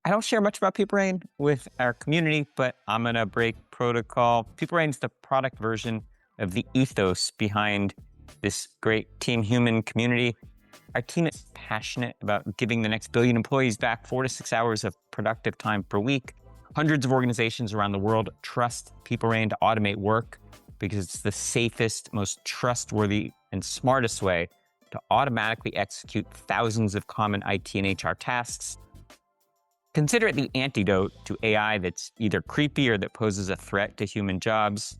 I don't share much about PeopleRain with our community, but I'm going to break protocol. PeopleRain is the product version of the ethos behind this great Team Human community. Our team is passionate about giving the next billion employees back 4 to 6 hours of productive time per week. Hundreds of organizations around the world trust PeopleRain to automate work because it's the safest, most trustworthy, and smartest way to automatically execute thousands of common IT and HR tasks. Consider it the antidote to AI that's either creepy or that poses a threat to human jobs.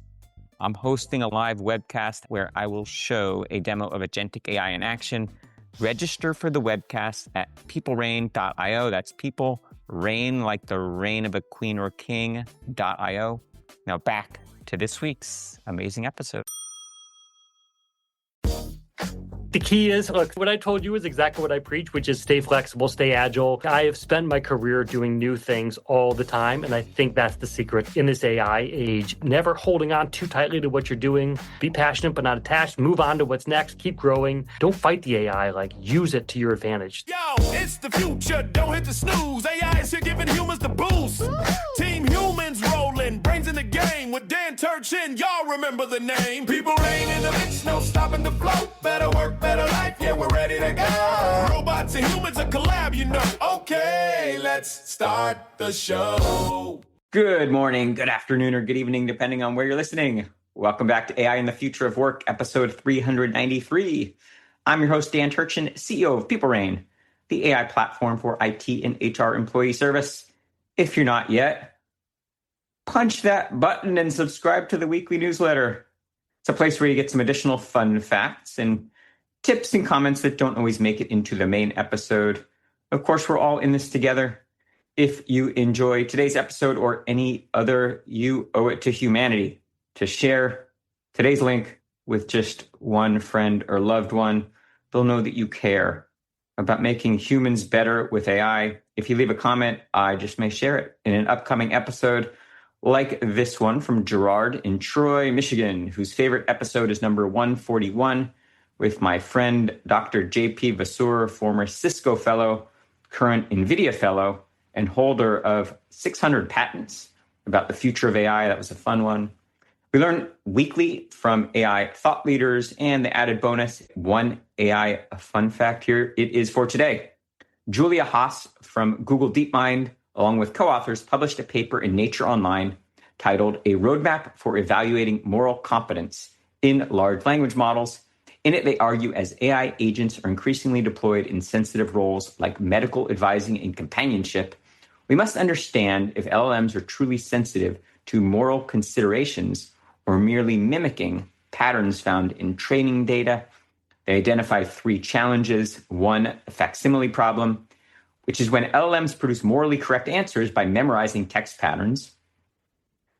I'm hosting a live webcast where I will show a demo of agentic AI in action. Register for the webcast at peoplerain.io. That's people, reign like the reign of a queen or king.io. Now back to this week's amazing episode. The key is, look, what I told you is exactly what I preach, which is stay flexible, stay agile. I have spent my career doing new things all the time, and I think that's the secret in this AI age. Never holding on too tightly to what you're doing. Be passionate but not attached. Move on to what's next. Keep growing. Don't fight the AI. Use it to your advantage. Yo, it's the future. Don't hit the snooze. AI is here giving humans the boost. Team Humans rolling. Brains in the game with Dan Turchin. Y'all remember the name. PeopleRain in the mix. No stopping the flow. Better work. Better life, yeah, we're ready to go. Robots and humans, a collab, you know. Okay, let's start the show. Good morning, good afternoon, or good evening, depending on where you're listening. Welcome back to AI and the Future of Work, episode 393. I'm your host, Dan Turchin, CEO of PeopleRain, the AI platform for IT and HR employee service. If you're not yet, punch that button and subscribe to the weekly newsletter. It's a place where you get some additional fun facts and tips and comments that don't always make it into the main episode. Of course, we're all in this together. If you enjoy today's episode or any other, you owe it to humanity to share today's link with just one friend or loved one. They'll know that you care about making humans better with AI. If you leave a comment, I just may share it in an upcoming episode like this one from Gerard in Troy, Michigan, whose favorite episode is number 141. With my friend, Dr. J.P. Vasur, former Cisco fellow, current NVIDIA fellow, and holder of 600 patents about the future of AI. That was a fun one. We learn weekly from AI thought leaders, and the added bonus, one AI fun fact here, it is for today. Julia Haas from Google DeepMind, along with co-authors, published a paper in Nature Online titled A Roadmap for Evaluating Moral Competence in Large Language Models. In it, they argue as AI agents are increasingly deployed in sensitive roles like medical advising and companionship, we must understand if LLMs are truly sensitive to moral considerations or merely mimicking patterns found in training data. They identify 3 challenges. 1, the facsimile problem, which is when LLMs produce morally correct answers by memorizing text patterns.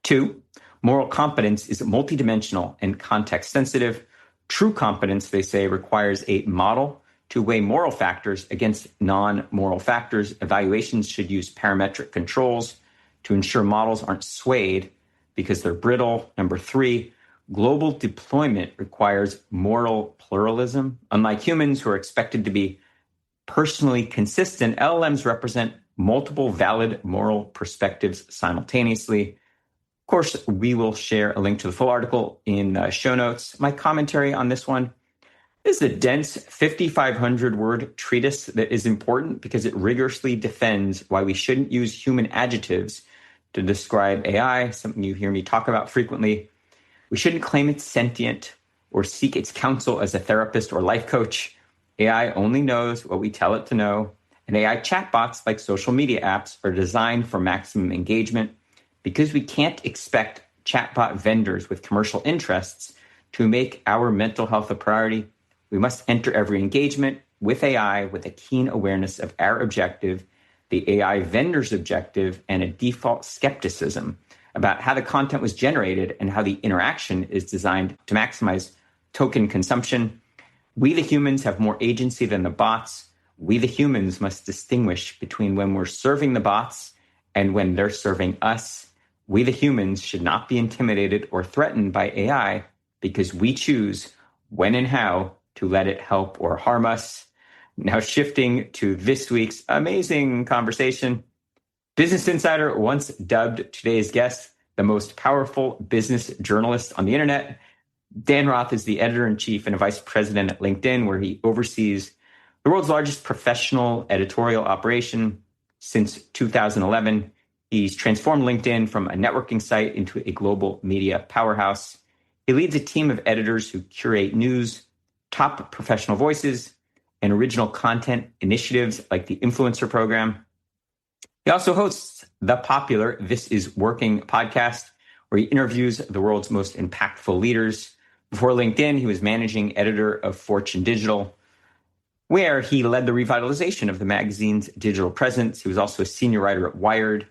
2, moral competence is multidimensional and context sensitive. True competence, they say, requires a model to weigh moral factors against non-moral factors. Evaluations should use parametric controls to ensure models aren't swayed because they're brittle. Number 3, global deployment requires moral pluralism. Unlike humans who are expected to be personally consistent, LLMs represent multiple valid moral perspectives simultaneously. Of course, we will share a link to the full article in the show notes. My commentary on this one is a dense 5,500-word treatise that is important because it rigorously defends why we shouldn't use human adjectives to describe AI, something you hear me talk about frequently. We shouldn't claim it's sentient or seek its counsel as a therapist or life coach. AI only knows what we tell it to know, and AI chatbots, like social media apps, are designed for maximum engagement. Because we can't expect chatbot vendors with commercial interests to make our mental health a priority, we must enter every engagement with AI with a keen awareness of our objective, the AI vendor's objective, and a default skepticism about how the content was generated and how the interaction is designed to maximize token consumption. We, the humans, have more agency than the bots. We, the humans, must distinguish between when we're serving the bots and when they're serving us. We, the humans, should not be intimidated or threatened by AI because we choose when and how to let it help or harm us. Now, shifting to this week's amazing conversation, Business Insider once dubbed today's guest the most powerful business journalist on the internet. Dan Roth is the editor-in-chief and a vice president at LinkedIn, where he oversees the world's largest professional editorial operation. Since 2011, he's transformed LinkedIn from a networking site into a global media powerhouse. He leads a team of editors who curate news, top professional voices, and original content initiatives like the Influencer Program. He also hosts the popular This Is Working podcast, where he interviews the world's most impactful leaders. Before LinkedIn, he was managing editor of Fortune Digital, where he led the revitalization of the magazine's digital presence. He was also a senior writer at Wired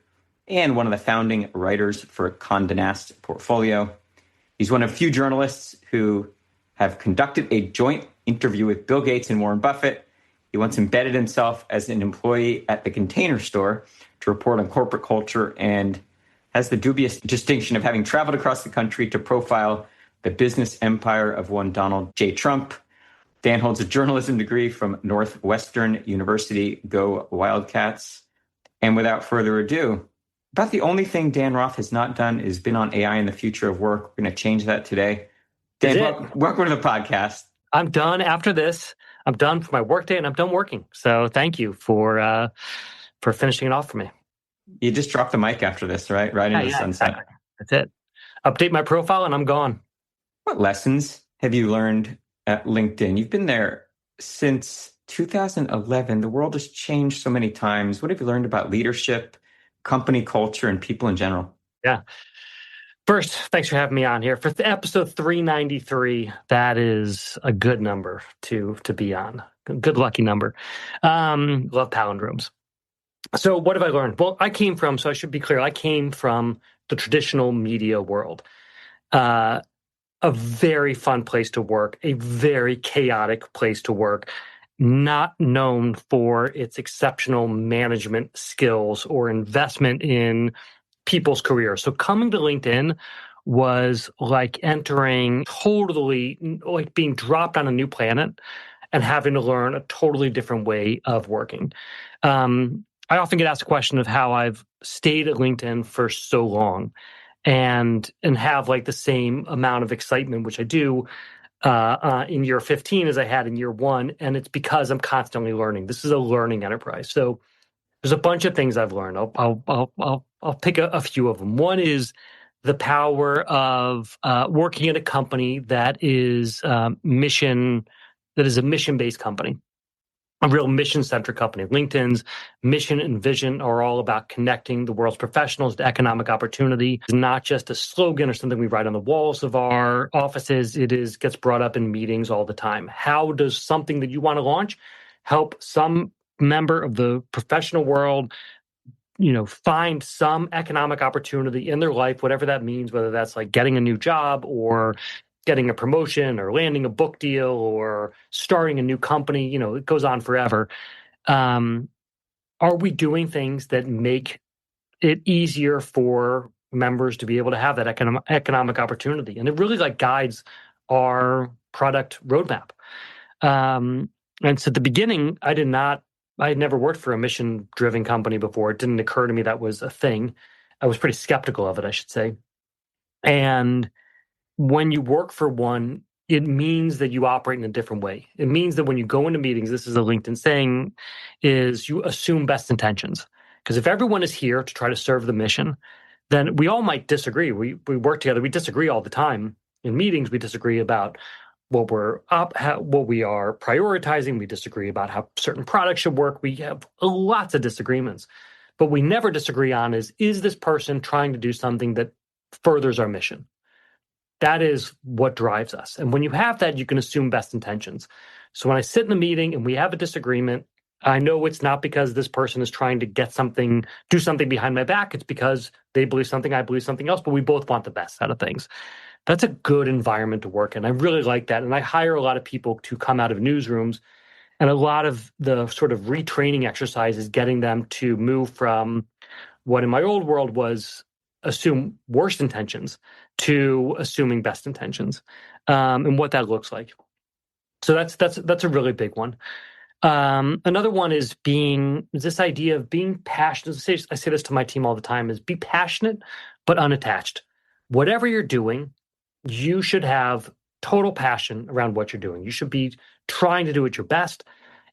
and one of the founding writers for Condé Nast Portfolio. He's one of few journalists who have conducted a joint interview with Bill Gates and Warren Buffett. He once embedded himself as an employee at the Container Store to report on corporate culture and has the dubious distinction of having traveled across the country to profile the business empire of one Donald J. Trump. Dan holds a journalism degree from Northwestern University. Go Wildcats. And without further ado, about the only thing Dan Roth has not done is been on AI in the future of work. We're going to change that today. Dan, welcome to the podcast. I'm done after this. I'm done for my workday and I'm done working. So thank you for finishing it off for me. You just drop the mic after this, right? Right into the sunset. Exactly. That's it. Update my profile and I'm gone. What lessons have you learned at LinkedIn? You've been there since 2011. The world has changed so many times. What have you learned about leadership, company culture, and people in general? Yeah. First, thanks for having me on here. For episode 393, that is a good number to be on. Good lucky number. Love palindromes. So what have I learned? Well, so I should be clear, I came from the traditional media world. A very fun place to work, a very chaotic place to work, not known for its exceptional management skills or investment in people's careers. So coming to LinkedIn was like like being dropped on a new planet and having to learn a totally different way of working. I often get asked the question of how I've stayed at LinkedIn for so long and have like the same amount of excitement, which I do in year 15 as I had in year 1. And it's because I'm constantly learning. This is a learning enterprise. So there's a bunch of things I've learned. I'll pick a few of them. One is the power of working at a company that is a mission-based company, a real mission-centric company. LinkedIn's mission and vision are all about connecting the world's professionals to economic opportunity. It's not just a slogan or something we write on the walls of our offices. Gets brought up in meetings all the time. How does something that you want to launch help some member of the professional world, find some economic opportunity in their life, whatever that means, whether that's like getting a new job or getting a promotion or landing a book deal or starting a new company, it goes on forever. Are we doing things that make it easier for members to be able to have that economic opportunity? And it really guides our product roadmap. And so at the beginning, I had never worked for a mission-driven company before. It didn't occur to me that was a thing. I was pretty skeptical of it, I should say. And when you work for one, it means that you operate in a different way. It means that when you go into meetings, this is a LinkedIn saying, is you assume best intentions. Because if everyone is here to try to serve the mission, then we all might disagree. We work together. We disagree all the time. In meetings, we disagree about what we are prioritizing. We disagree about how certain products should work. We have lots of disagreements. But we never disagree on is this person trying to do something that furthers our mission? That is what drives us. And when you have that, you can assume best intentions. So when I sit in a meeting and we have a disagreement, I know it's not because this person is trying to do something behind my back. It's because they believe something, I believe something else, but we both want the best out of things. That's a good environment to work in. I really like that. And I hire a lot of people to come out of newsrooms. And a lot of the sort of retraining exercise is getting them to move from what in my old world was assume worst intentions to assuming best intentions, and what that looks like. So that's a really big one. Another one is this idea of being passionate. I say this to my team all the time, is be passionate, but unattached. Whatever you're doing, you should have total passion around what you're doing. You should be trying to do it your best.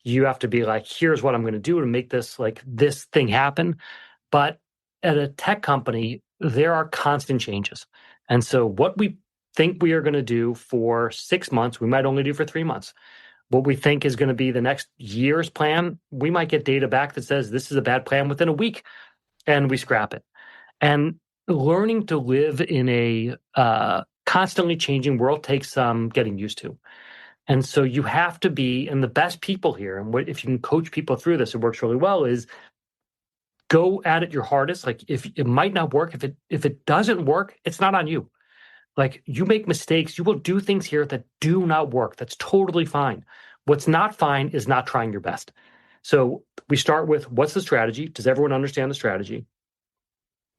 You have to be like, here's what I'm going to do to make this thing happen. But at a tech company, there are constant changes. And so what we think we are going to do for 6 months, we might only do for 3 months. What we think is going to be the next year's plan, we might get data back that says this is a bad plan within a week, and we scrap it. And learning to live in a constantly changing world takes some getting used to. And so you have to be, and the best people here, and if you can coach people through this, it works really well, is go at it your hardest. Like, if it might not work, if it doesn't work, it's not on you. Like, you make mistakes, you will do things here that do not work. That's totally fine. What's not fine is not trying your best. So we start with, what's the strategy? Does everyone understand the strategy?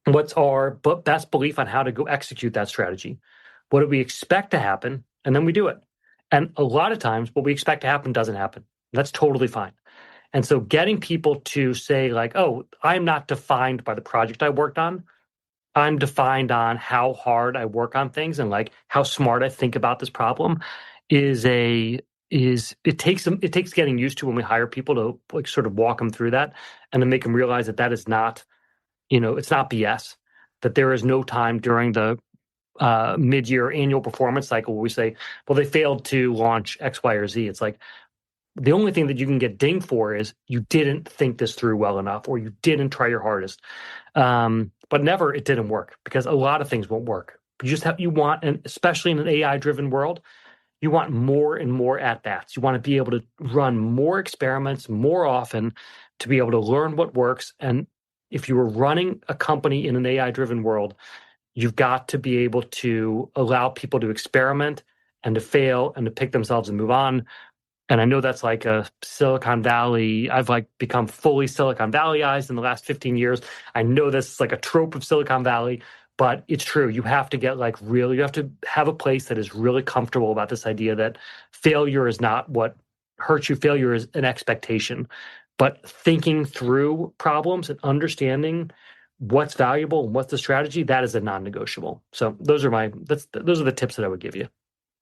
What's our best belief on how to go execute that strategy? What do we expect to happen? And then we do it. And a lot of times what we expect to happen doesn't happen. That's totally fine. And so getting people to say, like, oh, I'm not defined by the project I worked on. I'm defined on how hard I work on things and like how smart I think about this problem it takes getting used to when we hire people to like sort of walk them through that and to make them realize that that is not, it's not BS, that there is no time during the mid-year annual performance cycle where we say, well, they failed to launch X, Y, or Z. It's like, the only thing that you can get dinged for is you didn't think this through well enough, or you didn't try your hardest. But never it didn't work, because a lot of things won't work. You want, and especially in an AI-driven world, you want more and more at-bats. You want to be able to run more experiments more often to be able to learn what works. And if you were running a company in an AI-driven world, you've got to be able to allow people to experiment and to fail and to pick themselves and move on. And I know that's like a Silicon Valley. I've like become fully Silicon Valleyized in the last 15 years. I know this is like a trope of Silicon Valley, but it's true. You have to get you have to have a place that is really comfortable about this idea that failure is not what hurts you. Failure is an expectation. But thinking through problems and understanding what's valuable and what's the strategy, that is a non-negotiable. So those are those are the tips that I would give you.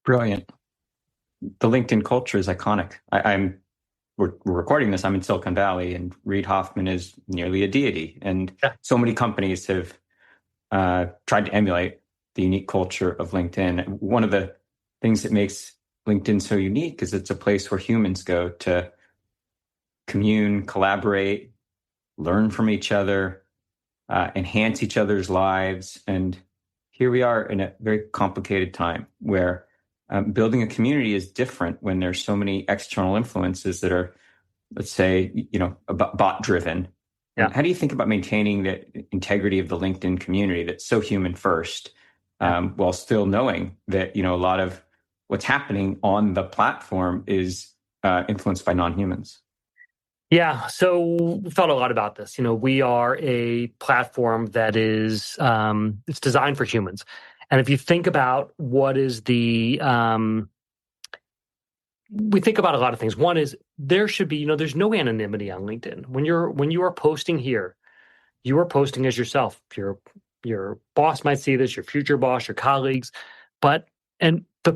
Brilliant. The LinkedIn culture is iconic. We're recording this. I'm in Silicon Valley, and Reid Hoffman is nearly a deity. And so many companies have tried to emulate the unique culture of LinkedIn. One of the things that makes LinkedIn so unique is it's a place where humans go to commune, collaborate, learn from each other, enhance each other's lives. And here we are in a very complicated time where building a community is different when there's so many external influences that are, let's say, bot driven. Yeah. How do you think about maintaining the integrity of the LinkedIn community that's so human first, while still knowing that, a lot of what's happening on the platform is influenced by non-humans? Yeah. So we thought a lot about this. We are a platform that is, it's designed for humans. And if you think about what is we think about a lot of things. One is there should be, there's no anonymity on LinkedIn. When you are posting here, you are posting as yourself. Your boss might see this, your future boss, your colleagues, but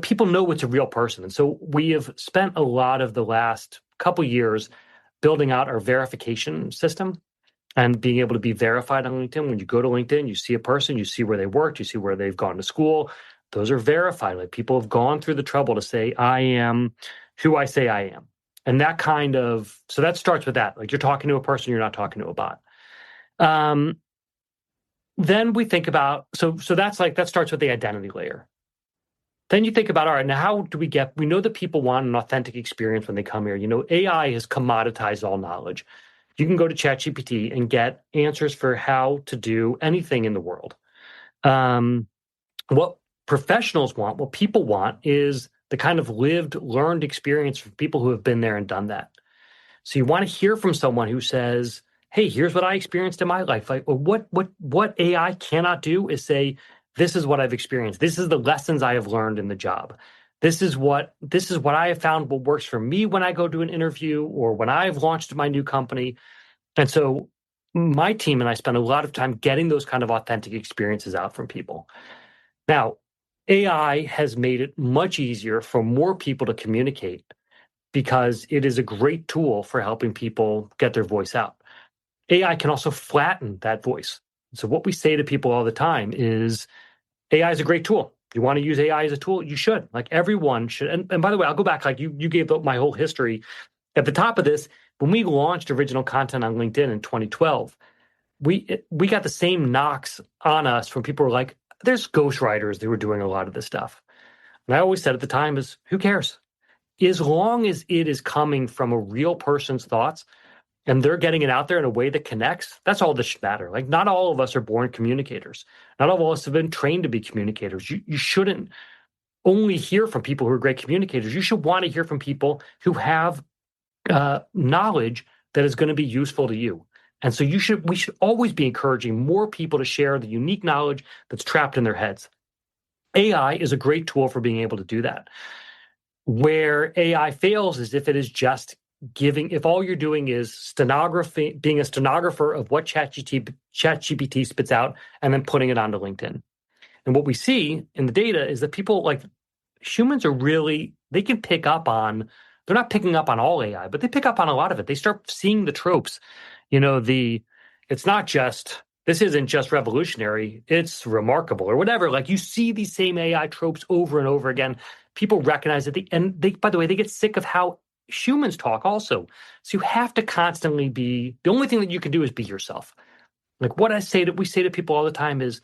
people know it's a real person. And so we have spent a lot of the last couple years building out our verification system and being able to be verified on LinkedIn. When you go to LinkedIn, you see a person, you see where they worked, you see where they've gone to school. Those are verified. Like, people have gone through the trouble to say, I am who I say I am. And that so that starts with that. Like, you're talking to a person, you're not talking to a bot. Then we think about, so that starts with the identity layer. Then you think about, all right, now how do we know that people want an authentic experience when they come here. AI has commoditized all knowledge. You can go to ChatGPT and get answers for how to do anything in the world. What professionals want, what people want, is the kind of lived, learned experience from people who have been there and done that. So you want to hear from someone who says, hey, here's what I experienced in my life. Like, what AI cannot do is say, this is what I've experienced. This is the lessons I have learned in the job. This is what I have found what works for me when I go to an interview or when I've launched my new company. And so my team and I spend a lot of time getting those kind of authentic experiences out from people. Now, AI has made it much easier for more people to communicate because it is a great tool for helping people get their voice out. AI can also flatten that voice. So what we say to people all the time is AI is a great tool. You want to use AI as a tool? You should. Like everyone should. And by the way, I'll go back. Like you gave up my whole history. At the top of this, when we launched original content on LinkedIn in 2012, we got the same knocks on us from people who were like, there's ghostwriters who were doing a lot of this stuff. And I always said at the time is, who cares? As long as it is coming from a real person's thoughts and they're getting it out there in a way that connects, that's all that should matter. Like not all of us are born communicators. Not all of us have been trained to be communicators. You shouldn't only hear from people who are great communicators. You should want to hear from people who have knowledge that is going to be useful to you. And so we should always be encouraging more people to share the unique knowledge that's trapped in their heads. AI is a great tool for being able to do that. Where AI fails is if it is just if all you're doing is being a stenographer of what ChatGPT spits out and then putting it onto LinkedIn. And what we see in the data is that people like humans are really, they can pick up on, they're not picking up on all AI, but they pick up on a lot of it. They start seeing the tropes. It's not just, this isn't just revolutionary, it's remarkable or whatever. Like you see these same AI tropes over and over again. People recognize it. By the way, they get sick of how humans talk also. So you have to constantly the only thing that you can do is be yourself. Like what we say to people all the time is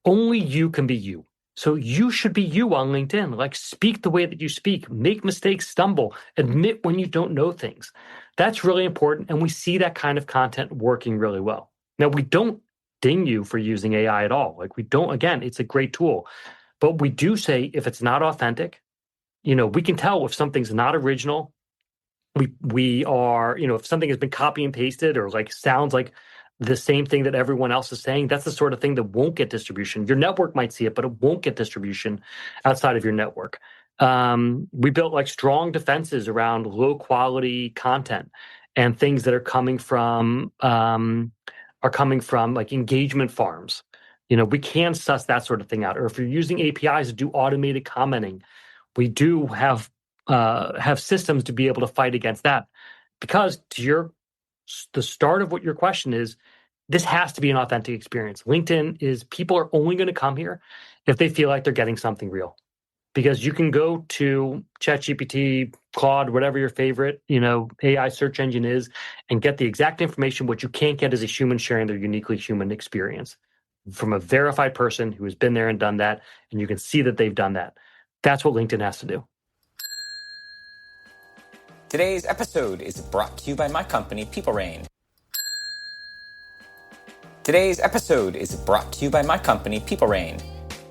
only you can be you. So you should be you on LinkedIn. Like speak the way that you speak, make mistakes, stumble, admit when you don't know things. That's really important. And we see that kind of content working really well. Now, we don't ding you for using AI at all. Like we don't, again, it's a great tool. But we do say if it's not authentic, we can tell if something's not original. We are, if something has been copy and pasted or like sounds like the same thing that everyone else is saying, that's the sort of thing that won't get distribution. Your network might see it, but it won't get distribution outside of your network. We built like strong defenses around low quality content and things that are coming from like engagement farms. We can suss that sort of thing out. Or if you're using APIs to do automated commenting, we do have systems to be able to fight against that. Because the start of what your question is, this has to be an authentic experience. LinkedIn is, people are only going to come here if they feel like they're getting something real. Because you can go to ChatGPT, Claude, whatever your favorite, AI search engine is, and get the exact information. What you can't get is a human sharing their uniquely human experience from a verified person who has been there and done that, and you can see that they've done that. That's what LinkedIn has to do. Today's episode is brought to you by my company, PeopleRain. Today's episode is brought to you by my company, PeopleRain.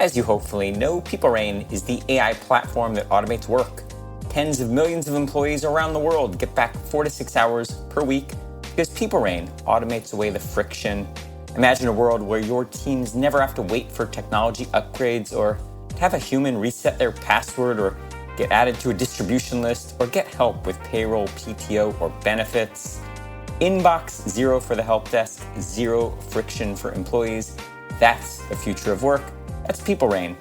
As you hopefully know, PeopleRain is the AI platform that automates work. Tens of millions of employees around the world get back 4 to 6 hours per week because PeopleRain automates away the friction. Imagine a world where your teams never have to wait for technology upgrades or to have a human reset their password or get added to a distribution list or get help with payroll, PTO, or benefits. Inbox zero for the help desk, zero friction for employees. That's the future of work. That's PeopleRain.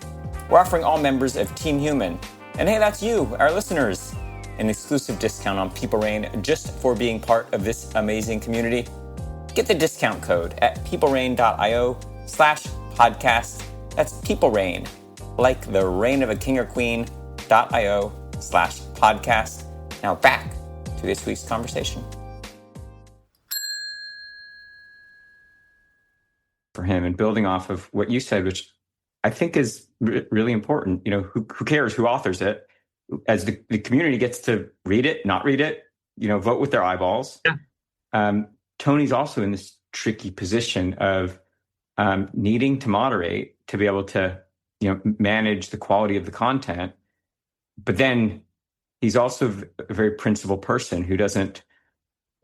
We're offering all members of Team Human, and hey, that's you, our listeners, an exclusive discount on PeopleRain just for being part of this amazing community. Get the discount code at peoplerain.io/podcast. That's PeopleRain, like the reign of a king or queen.io/podcast. Now back to this week's conversation. For him, and building off of what you said, which I think is really important, who cares who authors it? As the community gets to read it, not read it, vote with their eyeballs. Yeah. Tony's also in this tricky position of needing to moderate to be able to, manage the quality of the content. But then he's also a very principled person who doesn't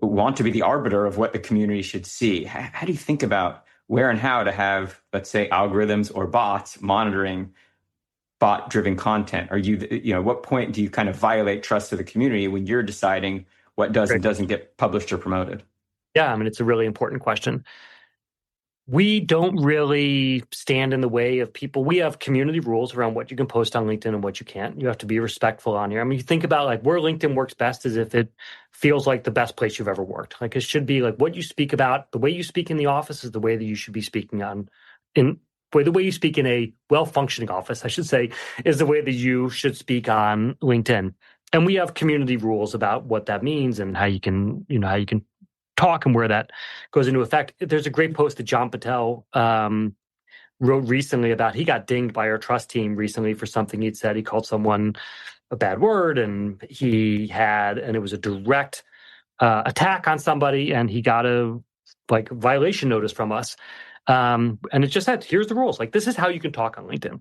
want to be the arbiter of what the community should see. How do you think about where and how to have, let's say, algorithms or bots monitoring bot-driven content? Are you, at what point do you kind of violate trust of the community when you're deciding what does and doesn't get published or promoted? Yeah, I mean, it's a really important question. We don't really stand in the way of people. We have community rules around what you can post on LinkedIn and what you can't. You have to be respectful on here. I mean, you think about like where LinkedIn works best is if it feels like the best place you've ever worked. Like it should be like what you speak about, the way you speak in the office is the way that you should be speaking the way you speak in a well-functioning office, I should say, is the way that you should speak on LinkedIn. And we have community rules about what that means and how you can talk and where that goes into effect. There's a great post that John Patel wrote recently about he got dinged by our trust team recently for something he'd said. He called someone a bad word, and it was a direct attack on somebody, and he got a violation notice from us. And it just said, here's the rules. Like, this is how you can talk on LinkedIn.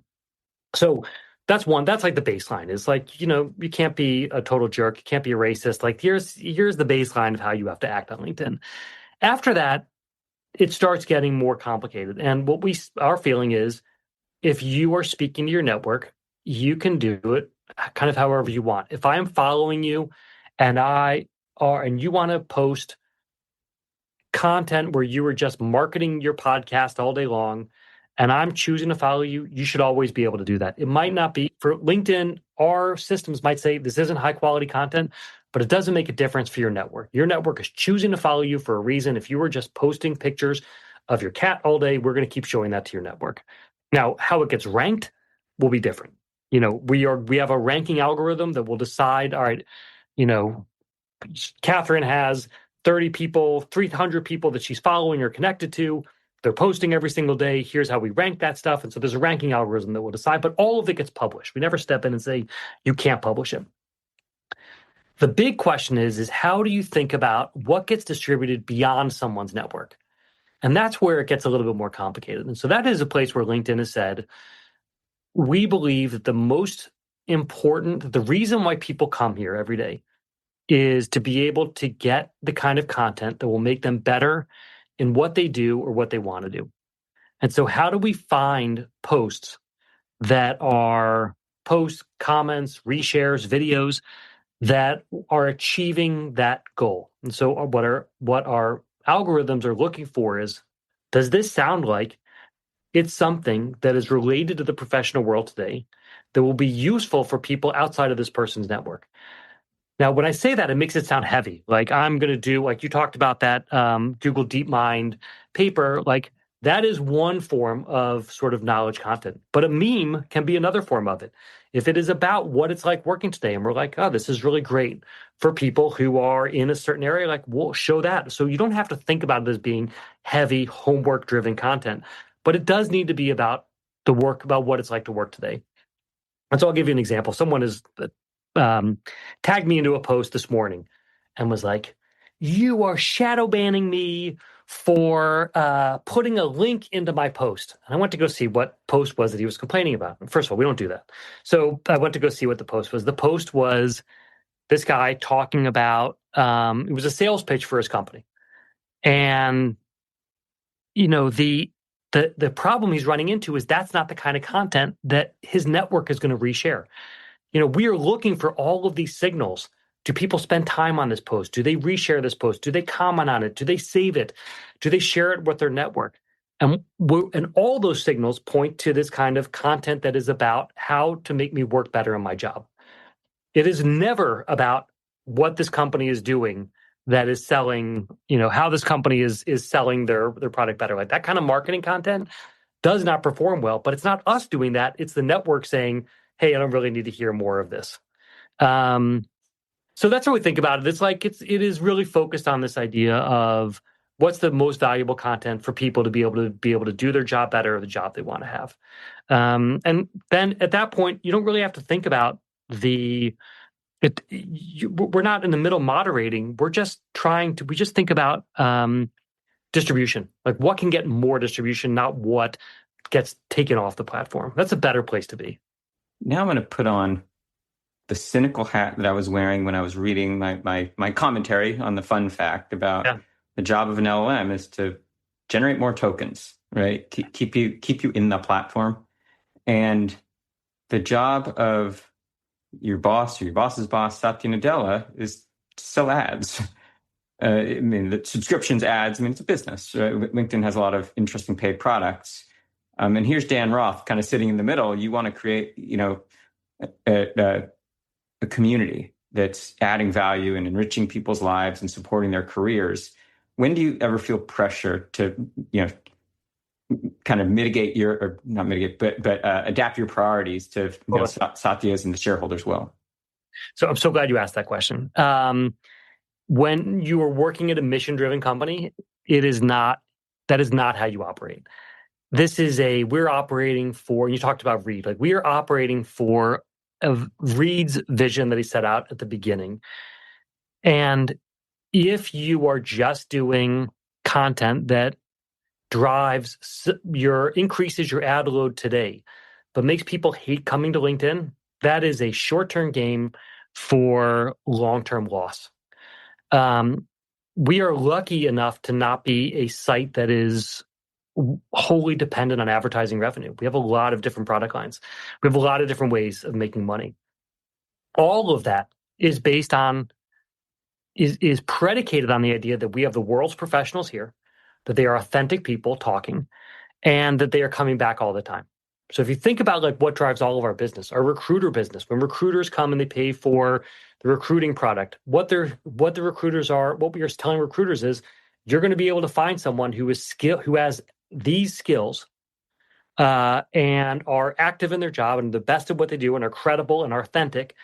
So that's one. That's like the baseline. Is like, you can't be a total jerk. You can't be a racist. Like, here's the baseline of how you have to act on LinkedIn. After that, it starts getting more complicated. And what our feeling is, if you are speaking to your network, you can do it kind of however you want. If I am following you and you want to post content where you are just marketing your podcast all day long, and I'm choosing to follow you, you should always be able to do that. It might not be for LinkedIn. Our systems might say this isn't high quality content, but it doesn't make a difference for your network. Your network is choosing to follow you for a reason. If you were just posting pictures of your cat all day, we're going to keep showing that to your network. Now, how it gets ranked will be different. We have a ranking algorithm that will decide, all right, Catherine has 30 people, 300 people that she's following or connected to. They're posting every single day. Here's how we rank that stuff. And so there's a ranking algorithm that will decide, but all of it gets published. We never step in and say, you can't publish it. The big question is how do you think about what gets distributed beyond someone's network? And that's where it gets a little bit more complicated. And so that is a place where LinkedIn has said, we believe that the reason why people come here every day is to be able to get the kind of content that will make them better in what they do or what they want to do. And so how do we find posts that are posts, comments, reshares, videos that are achieving that goal? And so what our algorithms are looking for is, does this sound like it's something that is related to the professional world today that will be useful for people outside of this person's network? Now, when I say that, it makes it sound heavy. Like I'm going to do, like you talked about that Google DeepMind paper, like that is one form of sort of knowledge content. But a meme can be another form of it. If it is about what it's like working today, and we're like, oh, this is really great for people who are in a certain area, like we'll show that. So you don't have to think about it as being heavy, homework-driven content. But it does need to be about the work, about what it's like to work today. And so I'll give you an example. Someone is tagged me into a post this morning and was like, you are shadow banning me for putting a link into my post. And I went to go see what post was that he was complaining about. First of all, we don't do that. So I went to go see what the post was. The post was this guy talking about, it was a sales pitch for his company. And, the problem he's running into is that's not the kind of content that his network is going to reshare. We are looking for all of these signals. Do people spend time on this post? Do they reshare this post? Do they comment on it? Do they save it? Do they share it with their network? And all those signals point to this kind of content that is about how to make me work better in my job. It is never about what this company is doing that is selling, how this company is selling their product better. Like that kind of marketing content does not perform well, but it's not us doing that. It's the network saying, hey, I don't really need to hear more of this. So that's how we think about it. It's like it is really focused on this idea of what's the most valuable content for people to be able to do their job better, or the job they want to have. And then at that point, you don't really have to think about we're not in the middle moderating. We just think about distribution, like what can get more distribution, not what gets taken off the platform. That's a better place to be. Now I'm going to put on the cynical hat that I was wearing when I was reading my commentary on the fun fact about the job of an LLM is to generate more tokens, right? Keep you in the platform. And the job of your boss or your boss's boss, Satya Nadella, is to sell ads. I mean, the subscriptions ads, I mean, it's a business. LinkedIn has a lot of interesting paid products. And here's Dan Roth kind of sitting in the middle. You want to create, a community that's adding value and enriching people's lives and supporting their careers. When do you ever feel pressure to, kind of mitigate or not mitigate, but adapt your priorities to Satya's and the shareholders well? So I'm so glad you asked that question. When you are working at a mission-driven company, that is not how you operate. We're operating for, and you talked about Reed, like we are operating for Reed's vision that he set out at the beginning. And if you are just doing content that increases your ad load today, but makes people hate coming to LinkedIn, that is a short-term game for long-term loss. We are lucky enough to not be a site that is wholly dependent on advertising revenue. We have a lot of different product lines. We have a lot of different ways of making money. All of that is based on, is predicated on the idea that we have the world's professionals here, that they are authentic people talking, and that they are coming back all the time. So if you think about like what drives all of our business, our recruiter business, when recruiters come and they pay for the recruiting product, what we are telling recruiters is you're going to be able to find someone who has these skills and are active in their job and the best at what they do and are credible and are authentic.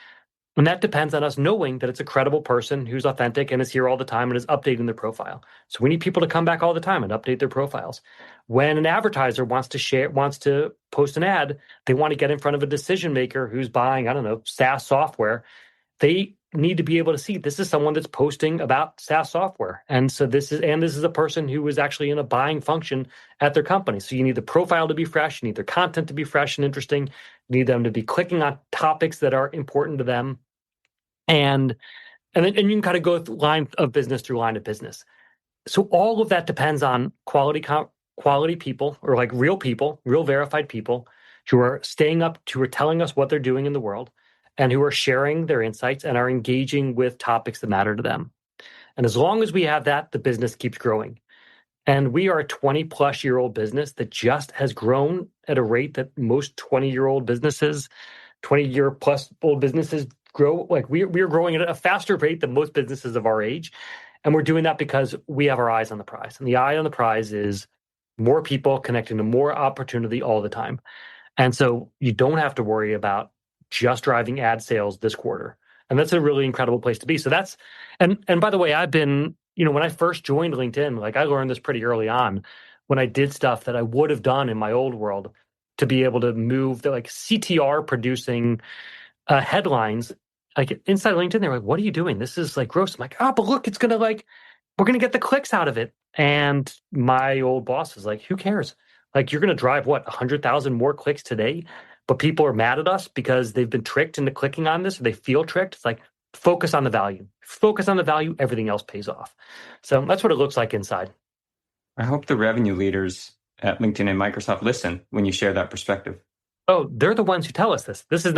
And that depends on us knowing that it's a credible person who's authentic and is here all the time and is updating their profile. So we need people to come back all the time and update their profiles. When an advertiser wants to post an ad, they want to get in front of a decision maker who's buying, SaaS software. They need to be able to see this is someone that's posting about SaaS software. And so this is a person who is actually in a buying function at their company. So you need the profile to be fresh, you need their content to be fresh and interesting, you need them to be clicking on topics that are important to them. And you can kind of go through line of business through line of business. So all of that depends on quality people, or like real people, real verified people who are staying up, who are telling us what they're doing in the world, and who are sharing their insights and are engaging with topics that matter to them. And as long as we have that, the business keeps growing. And we are a 20-plus-year-old business that just has grown at a rate that most 20-year-old businesses, 20-year-plus-old businesses grow. Like we are growing at a faster rate than most businesses of our age. And we're doing that because we have our eyes on the prize. And the eye on the prize is more people connecting to more opportunity all the time. And so you don't have to worry about just driving ad sales this quarter. And that's a really incredible place to be. So that's, and by the way, I've been, when I first joined LinkedIn, like I learned this pretty early on when I did stuff that I would have done in my old world to be able to move the like CTR producing headlines, like inside LinkedIn, they're like, what are you doing? This is like gross. I'm like, but look, it's going to we're going to get the clicks out of it. And my old boss is like, who cares? Like, you're going to drive 100,000 more clicks today, but people are mad at us because they've been tricked into clicking on this, or they feel tricked. It's like, focus on the value. Focus on the value. Everything else pays off. So that's what it looks like inside. I hope the revenue leaders at LinkedIn and Microsoft listen when you share that perspective. Oh, they're the ones who tell us this. This comes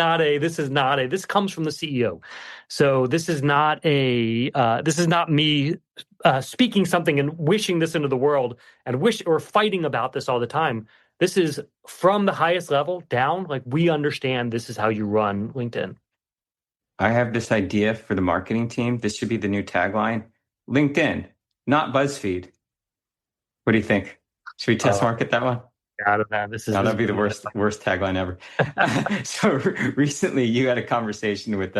from the CEO. So this is not me speaking something and wishing this into the world or fighting about this all the time. This is from the highest level down. Like, we understand this is how you run LinkedIn. I have this idea for the marketing team. This should be the new tagline: LinkedIn, not BuzzFeed. What do you think? Should we test market that one? Out of that. That'd be the worst tagline ever. So recently you had a conversation with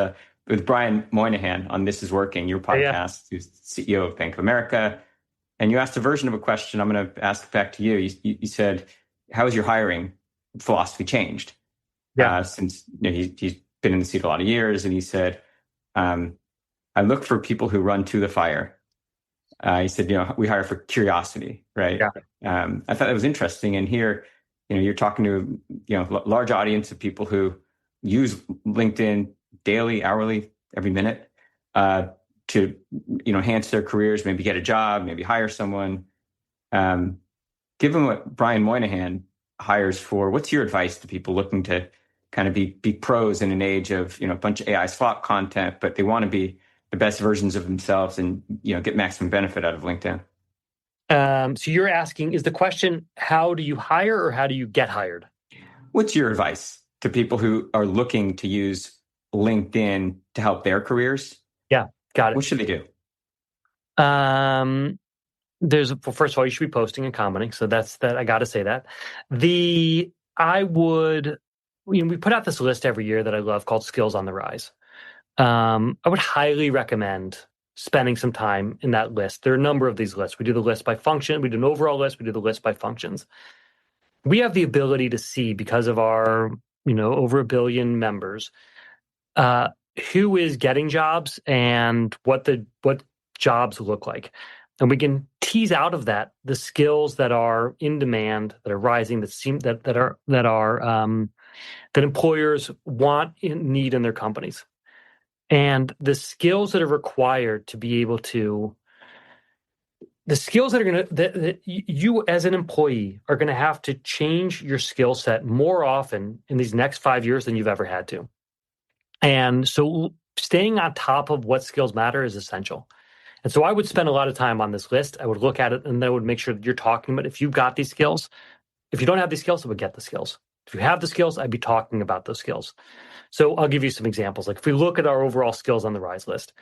Brian Moynihan on This Is Working, your podcast, who's CEO of Bank of America. And you asked a version of a question I'm going to ask back to you. You said, how has your hiring philosophy changed? Since he's been in the seat a lot of years. And he said, I look for people who run to the fire. He said, we hire for curiosity, right? Yeah. I thought that was interesting. And here, you're talking to, large audience of people who use LinkedIn daily, hourly, every minute to, enhance their careers, maybe get a job, maybe hire someone. Given what Brian Moynihan hires for, what's your advice to people looking to kind of be pros in an age of, a bunch of AI slop content, but they want to be the best versions of themselves and, get maximum benefit out of LinkedIn. So you're asking, is the question, how do you hire or how do you get hired? What's your advice to people who are looking to use LinkedIn to help their careers? Yeah, got it. What should they do? First of all, you should be posting and commenting. So that's that. I got to say that. We put out this list every year that I love called Skills on the Rise. I would highly recommend spending some time in that list. There are a number of these lists. We do the list by function. We do an overall list. We do the list by functions. We have the ability to see, because of our, over 1 billion members, who is getting jobs and what jobs look like. And we can tease out of that the skills that are in demand, that are rising, that employers want and need in their companies. And the skills that are required to be able to, the skills that you as an employee are going to have to change your skill set more often in these next 5 years than you've ever had to. And so staying on top of what skills matter is essential. And so I would spend a lot of time on this list. I would look at it and then I would make sure that you're talking about if you've got these skills. If you don't have these skills, I would get the skills. If you have the skills, I'd be talking about those skills. So I'll give you some examples. Like if we look at our overall skills on the Rise list,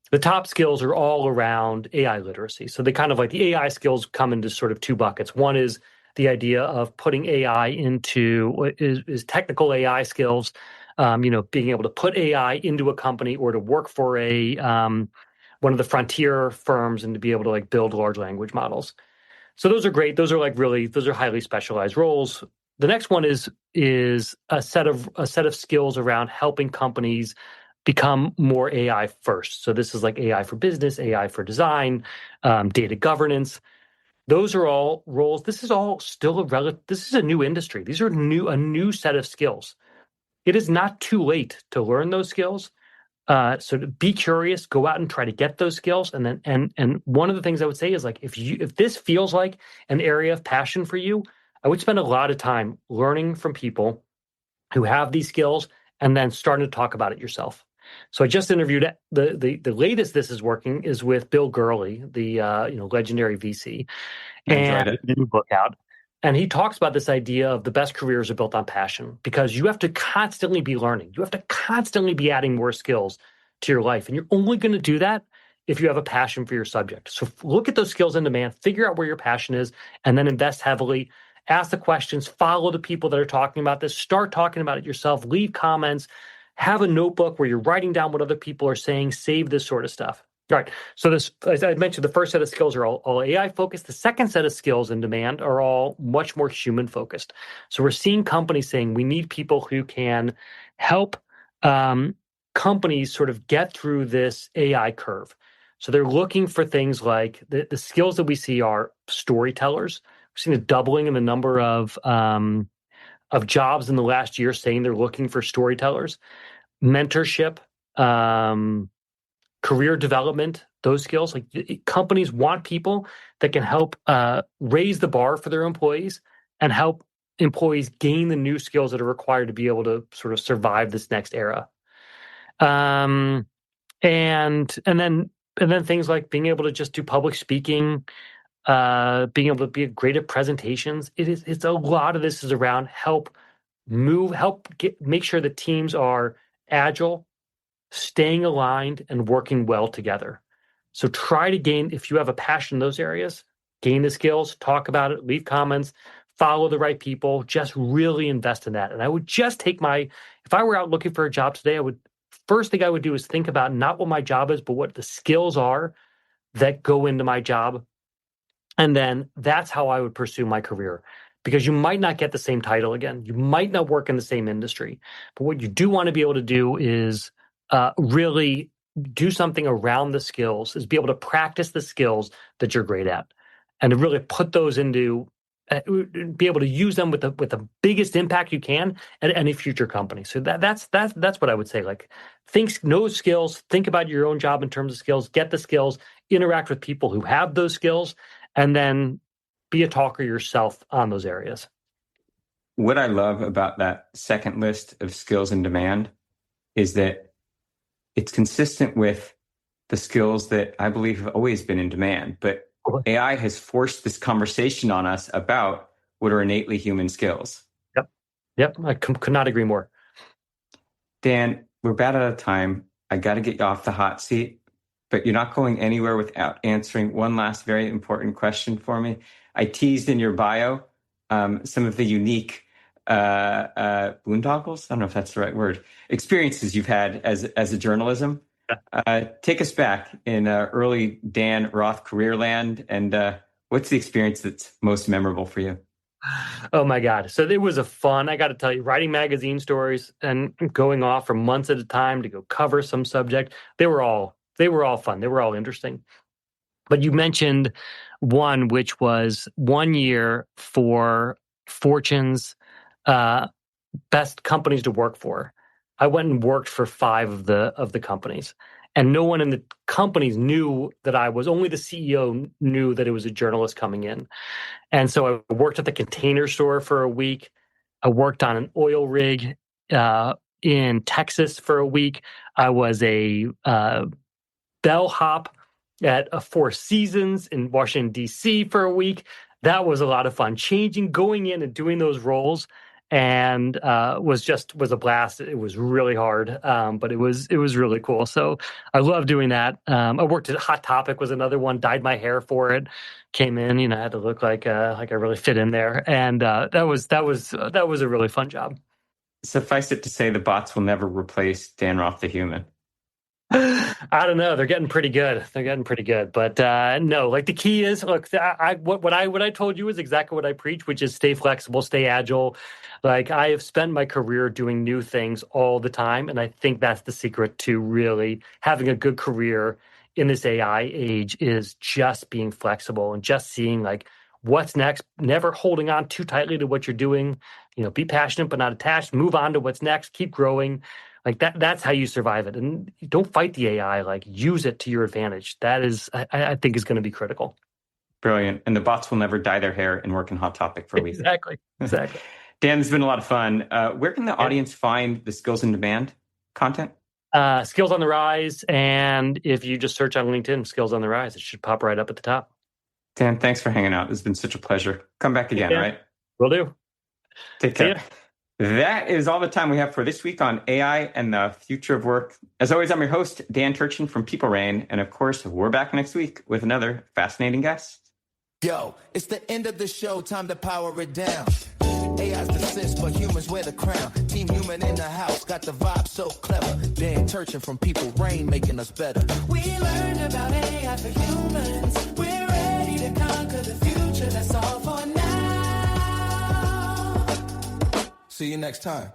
the top skills are all around AI literacy. So they kind of like the AI skills come into sort of two buckets. One is the idea of putting AI into what is technical AI skills, being able to put AI into a company or to work for one of the frontier firms and to be able to like build large language models. So those are great. Those are highly specialized roles. The next one is a set of skills around helping companies become more AI first. So this is like AI for business, AI for design, data governance. Those are all roles. This is all still this is a new industry. These are a new set of skills. It is not too late to learn those skills. So to be curious, go out and try to get those skills. And then, and one of the things I would say is like, if this feels like an area of passion for you, I would spend a lot of time learning from people who have these skills and then starting to talk about it yourself. So I just interviewed the latest this is working is with Bill Gurley, the legendary VC, and the new book out. And he talks about this idea of the best careers are built on passion because you have to constantly be learning. You have to constantly be adding more skills to your life. And you're only going to do that if you have a passion for your subject. So look at those skills in demand, figure out where your passion is, and then invest heavily. Ask the questions, follow the people that are talking about this, start talking about it yourself, leave comments, have a notebook where you're writing down what other people are saying, save this sort of stuff. All right. So this, as I mentioned, the first set of skills are all AI focused. The second set of skills in demand are all much more human focused. So we're seeing companies saying we need people who can help companies sort of get through this AI curve. So they're looking for things like the skills that we see are storytellers. We've seen a doubling in the number of jobs in the last year saying they're looking for storytellers, mentorship, career development, those skills. Like companies want people that can help raise the bar for their employees and help employees gain the new skills that are required to be able to sort of survive this next era. And then things like being able to just do public speaking, being able to be great at presentations. It's a lot of this is around make sure the teams are agile, staying aligned, and working well together. So try to gain, if you have a passion in those areas, gain the skills, talk about it, leave comments, follow the right people, just really invest in that. And I would just if I were out looking for a job today, first thing I would do is think about not what my job is, but what the skills are that go into my job. And then that's how I would pursue my career. Because you might not get the same title again. You might not work in the same industry. But what you do want to be able to do is really do something around the skills, is be able to practice the skills that you're great at. And to really put those into, be able to use them with the biggest impact you can at any future company. So that's what I would say. Like, know skills, think about your own job in terms of skills, get the skills, interact with people who have those skills, and then be a talker yourself on those areas. what I love about that second list of skills in demand is that it's consistent with the skills that I believe have always been in demand. But AI has forced this conversation on us about what are innately human skills. Yep. I could not agree more. Dan, we're about out of time. I got to get you off the hot seat, but you're not going anywhere without answering one last very important question for me. I teased in your bio some of the unique boondoggles, I don't know if that's the right word, experiences you've had as a journalism. Take us back in early Dan Roth career land, and what's the experience that's most memorable for you? Oh my God. So it was I got to tell you, writing magazine stories and going off for months at a time to go cover some subject. They were all fun. They were all interesting. But you mentioned one, which was 1 year for Fortune's best companies to work for. I went and worked for 5 of the companies, and no one in the companies knew that only the CEO knew that it was a journalist coming in. And so I worked at the Container Store for a week. I worked on an oil rig in Texas for a week. I was a bellhop at a Four Seasons in Washington, D.C. for a week. That was a lot of fun. Going in and doing those roles, and was a blast. It was really hard, but it was really cool. So I love doing that. I worked at Hot Topic, was another one. Dyed my hair for it. Came in, I had to look like I really fit in there, and that was a really fun job. Suffice it to say, the bots will never replace Dan Roth the human. I don't know. They're getting pretty good. But no, like the key is, look, what I told you is exactly what I preach, which is stay flexible, stay agile. Like I have spent my career doing new things all the time. And I think that's the secret to really having a good career in this AI age is just being flexible and just seeing like what's next, never holding on too tightly to what you're doing. Be passionate, but not attached, move on to what's next, keep growing. Like that's how you survive it. And don't fight the AI, like use it to your advantage. That is, I think is going to be critical. Brilliant. And the bots will never dye their hair and work in Hot Topic for a week. Exactly. Dan, this has been a lot of fun. Where can the audience find the Skills in Demand content? Skills on the Rise. And if you just search on LinkedIn, Skills on the Rise, it should pop right up at the top. Dan, thanks for hanging out. It's been such a pleasure. Come back again, right? Will do. Take care. That is all the time we have for this week on AI and the future of work. As always, I'm your host, Dan Turchin from People Rain. And of course, we're back next week with another fascinating guest. Yo, it's the end of the show. Time to power it down. AI's the sense, but humans wear the crown. Team Human in the house, got the vibe so clever. Dan Turchin from People Rain, making us better. We learned about AI for humans. We're ready to conquer the future. That's all for now. See you next time.